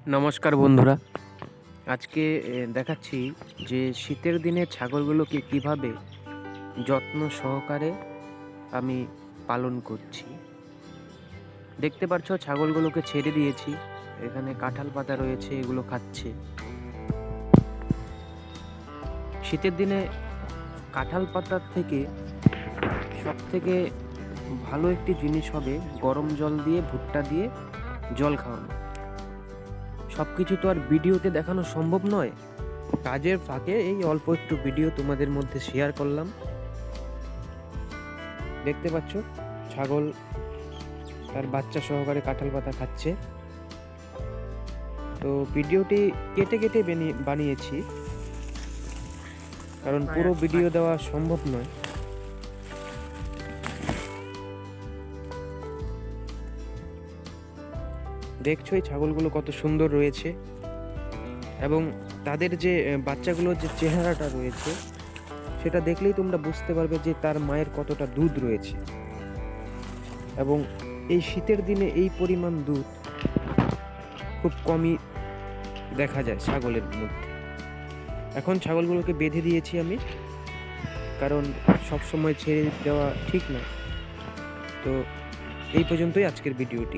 নমস্কার বন্ধুরা। আজকে দেখাচ্ছি যে শীতের দিনে ছাগলগুলোকে কিভাবে যত্ন সহকারে আমি পালন করছি। দেখতে পাচ্ছ ছাগলগুলোকে ছেড়ে দিয়েছি। এখানে কাঁঠাল পাতা রয়েছে, এগুলো খাচ্ছে। শীতের দিনে কাঁঠাল পাতার থেকে সবথেকে ভালো একটি জিনিস হবে গরম জল দিয়ে ভুট্টা দিয়ে জল খাওয়ানো। সব কিছু তো আর ভিডিওতে দেখানো সম্ভব নয়। কাজের ফাঁকে এই অল্প একটু ভিডিও তোমাদের মধ্যে শেয়ার করলাম। দেখতে পাচ্ছ ছাগল তার বাচ্চা সহকারে কাঁঠাল পাতা খাচ্ছে। তো ভিডিওটি কেটে কেটে বানিয়েছি, কারণ পুরো ভিডিও দেওয়া সম্ভব নয়। দেখছো এই ছাগলগুলো কত সুন্দর রয়েছে, এবং তাদের যে বাচ্চাগুলোর যে চেহারাটা রয়েছে সেটা দেখলেই তোমরা বুঝতে পারবে যে তার মায়ের কতটা দুধ রয়েছে। এবং এই শীতের দিনে এই পরিমাণ দুধ খুব কমই দেখা যায় ছাগলের মধ্যে। এখন ছাগলগুলোকে বেঁধে দিয়েছি আমি, কারণ সব সময় ছেড়ে দেওয়া ঠিক না। তো এই পর্যন্তই আজকের ভিডিওটি।